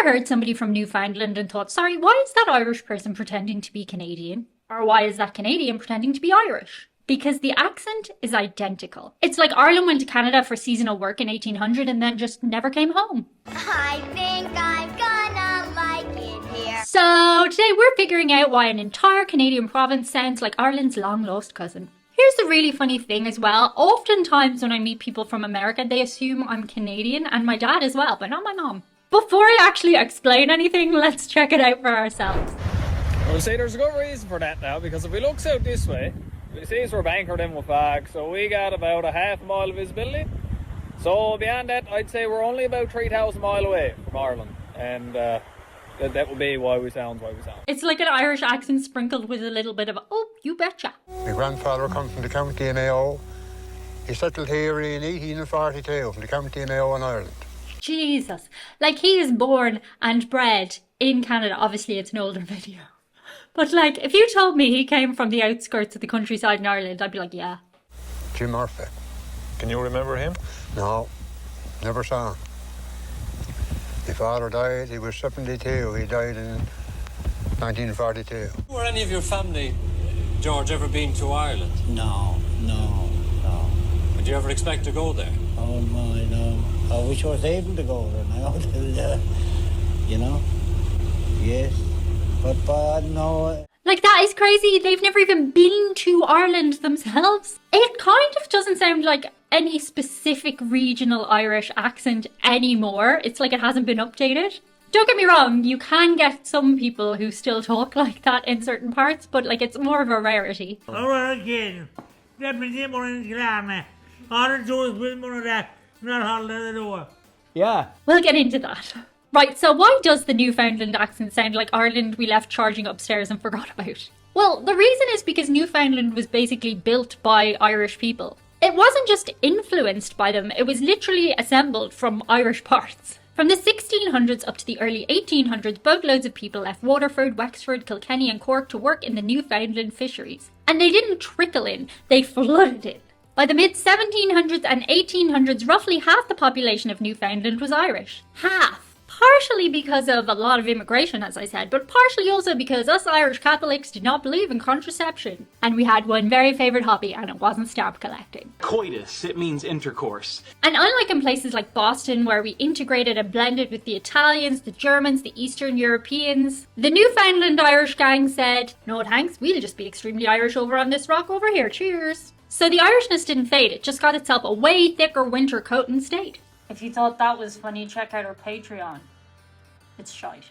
ever heard somebody from Newfoundland and thought, sorry, why is that Irish person pretending to be Canadian? Or why is that Canadian pretending to be Irish? Because the accent is identical. It's like Ireland went to Canada for seasonal work in 1800 and then just never came home. I think I'm gonna like it here. So today we're figuring out why an entire Canadian province sounds like Ireland's long-lost cousin. Here's the really funny thing as well. Oftentimes when I meet people from America, they assume I'm Canadian, and my dad as well, but not my mom. Before I actually explain anything, let's check it out for ourselves. Well, see, there's a good reason for that now, because if we look out this way, we see we're anchored in with fog, so we got about a half a mile of visibility. So beyond that, I'd say we're only about 3,000 miles away from Ireland, and that would be why we sound. It's like an Irish accent sprinkled with a little bit of, oh, you betcha. My grandfather comes from the county of Mayo. He settled here in 1842 from the county of Mayo in Ireland. Jesus. Like, he is born and bred in Canada. Obviously, it's an older video. But, like, if you told me he came from the outskirts of the countryside in Ireland, I'd be like, yeah. Jim Murphy. Can you remember him? No, never saw him. My father died, he was 72. He died in 1942. Were any of your family, George, ever been to Ireland? No. Would you ever expect to go there? Oh my, no. I wish I was able to go there now. You know? Yes. But no. Like, that is crazy. They've never even been to Ireland themselves. It kind of doesn't sound like any specific regional Irish accent anymore. It's like it hasn't been updated. Don't get me wrong, you can get some people who still talk like that in certain parts, but like it's more of a rarity. Alright, again. Let me get more in the glamour. All the doors with more of that. Not holding the door. Yeah. We'll get into that. Right, so why does the Newfoundland accent sound like Ireland we left charging upstairs and forgot about? Well, the reason is because Newfoundland was basically built by Irish people. It wasn't just influenced by them, it was literally assembled from Irish parts. From the 1600s up to the early 1800s, boatloads of people left Waterford, Wexford, Kilkenny and Cork to work in the Newfoundland fisheries. And they didn't trickle in, they flooded in. By the mid-1700s and 1800s, roughly half the population of Newfoundland was Irish. Half. Partially because of a lot of immigration, as I said, but partially also because us Irish Catholics did not believe in contraception. And we had one very favourite hobby, and it wasn't stamp collecting. Coitus, it means intercourse. And unlike in places like Boston, where we integrated and blended with the Italians, the Germans, the Eastern Europeans, the Newfoundland Irish gang said, no thanks, we'll just be extremely Irish over on this rock over here, cheers. So the Irishness didn't fade, it just got itself a way thicker winter coat and stayed. If you thought that was funny, check out our Patreon. It's shite.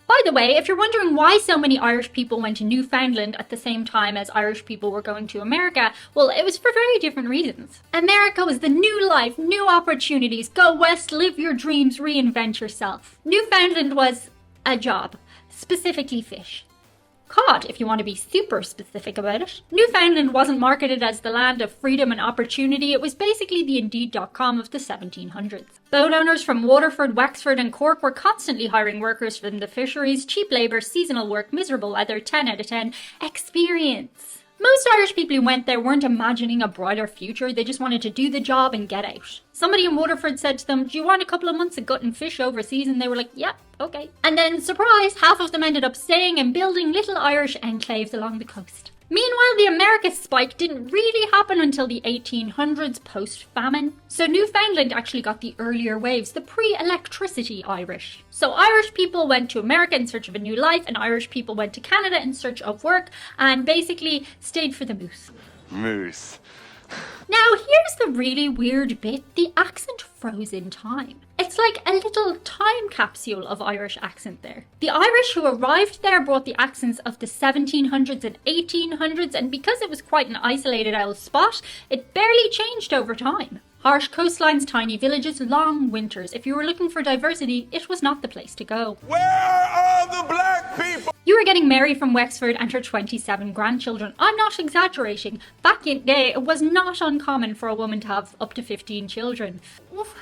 By the way, if you're wondering why so many Irish people went to Newfoundland at the same time as Irish people were going to America, well, it was for very different reasons. America was the new life, new opportunities, go west, live your dreams, reinvent yourself. Newfoundland was a job, specifically fish. Cod, if you want to be super specific about it. Newfoundland wasn't marketed as the land of freedom and opportunity, it was basically the Indeed.com of the 1700s. Boat owners from Waterford, Wexford and Cork were constantly hiring workers from the fisheries, cheap labour, seasonal work, miserable weather, 10 out of 10, experience. Most Irish people who went there weren't imagining a brighter future, they just wanted to do the job and get out. Somebody in Waterford said to them, do you want a couple of months of gutting fish overseas? And they were like, yep, okay. And then, surprise, half of them ended up staying and building little Irish enclaves along the coast. Meanwhile, the America spike didn't really happen until the 1800s, post-famine. So Newfoundland actually got the earlier waves, the pre-electricity Irish. So Irish people went to America in search of a new life, and Irish people went to Canada in search of work, and basically stayed for the moose. Moose. Now, here's the really weird bit. The accent froze in time. It's like a little time capsule of Irish accent there. The Irish who arrived there brought the accents of the 1700s and 1800s, and because it was quite an isolated old spot, it barely changed over time. Harsh coastlines, tiny villages, long winters. If you were looking for diversity, it was not the place to go. Where are the black people? You were getting Mary from Wexford and her 27 grandchildren. I'm not exaggerating. Back in the day, it was not uncommon for a woman to have up to 15 children. Oof.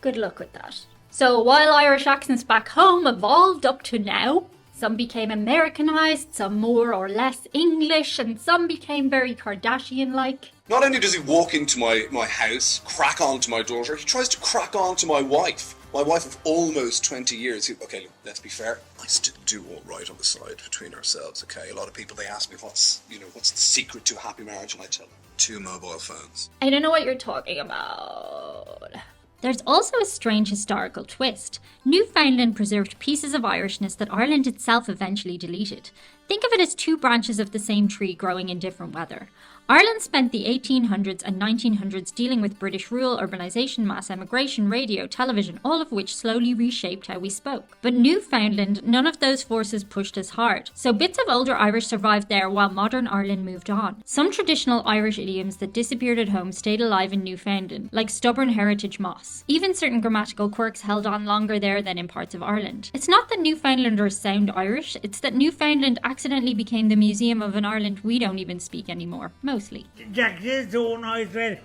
Good luck with that. So while Irish accents back home evolved up to now, some became Americanized, some more or less English, and some became very Kardashian-like. Not only does he walk into my house, crack on to my daughter, he tries to crack on to my wife. My wife of almost 20 years. Okay, look, let's be fair. I still do all right on the side between ourselves, okay? A lot of people, they ask me what's the secret to a happy marriage, and I tell them 2 mobile phones. I don't know what you're talking about. There's also a strange historical twist. Newfoundland preserved pieces of Irishness that Ireland itself eventually deleted. Think of it as 2 branches of the same tree growing in different weather. Ireland spent the 1800s and 1900s dealing with British rule, urbanisation, mass emigration, radio, television, all of which slowly reshaped how we spoke. But Newfoundland, none of those forces pushed as hard, so bits of older Irish survived there while modern Ireland moved on. Some traditional Irish idioms that disappeared at home stayed alive in Newfoundland, like stubborn heritage moss. Even certain grammatical quirks held on longer there than in parts of Ireland. It's not that Newfoundlanders sound Irish, it's that Newfoundland accidentally became the museum of an Ireland we don't even speak anymore. Mostly. Jack says Joan, I said.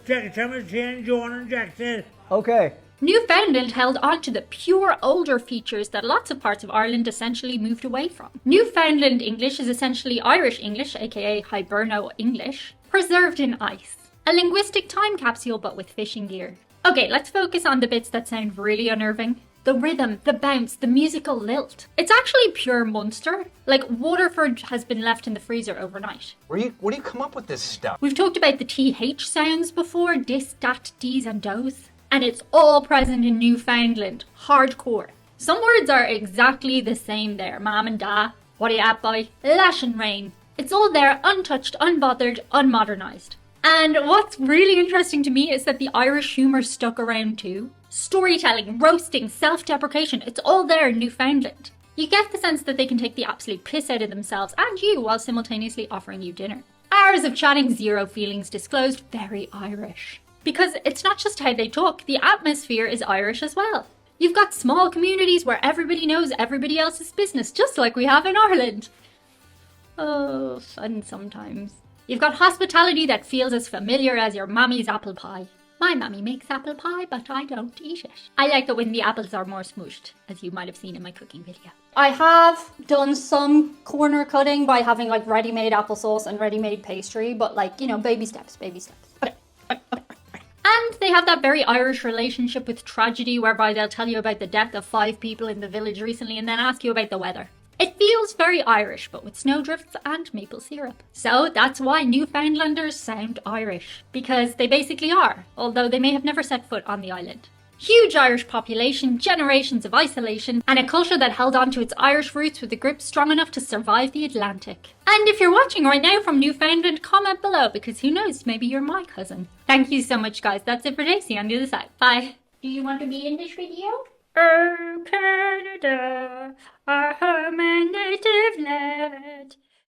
Jack, Thomas, Jane, Joan, and Jack said. Okay. Newfoundland held on to the pure older features that lots of parts of Ireland essentially moved away from. Newfoundland English is essentially Irish English, aka Hiberno English, preserved in ice. A linguistic time capsule but with fishing gear. Okay, let's focus on the bits that sound really unnerving. The rhythm, the bounce, the musical lilt. It's actually pure Munster. Like, Waterford has been left in the freezer overnight. Where do you come up with this stuff? We've talked about the TH sounds before, dis, dat, dees and does. And it's all present in Newfoundland. Hardcore. Some words are exactly the same there. Mom and da, what are you at, boy? Lash and rain. It's all there, untouched, unbothered, unmodernised. And what's really interesting to me is that the Irish humour stuck around too. Storytelling, roasting, self-deprecation, it's all there in Newfoundland. You get the sense that they can take the absolute piss out of themselves and you while simultaneously offering you dinner. Hours of chatting, zero feelings disclosed, very Irish. Because it's not just how they talk, the atmosphere is Irish as well. You've got small communities where everybody knows everybody else's business, just like we have in Ireland. Oh, fun sometimes. You've got hospitality that feels as familiar as your mammy's apple pie. My mummy makes apple pie, but I don't eat it. I like it when the apples are more smooshed, as you might have seen in my cooking video. I have done some corner cutting by having like ready-made applesauce and ready-made pastry, but like, baby steps. Okay. And they have that very Irish relationship with tragedy whereby they'll tell you about the death of 5 people in the village recently and then ask you about the weather. It feels very Irish, but with snowdrifts and maple syrup. So that's why Newfoundlanders sound Irish, because they basically are, although they may have never set foot on the island. Huge Irish population, generations of isolation, and a culture that held on to its Irish roots with a grip strong enough to survive the Atlantic. And if you're watching right now from Newfoundland, comment below, because who knows, maybe you're my cousin. Thank you so much, guys. That's it for today. See you on the other side. Bye. Do you want to be in this video? Oh, Canada, our home and native land.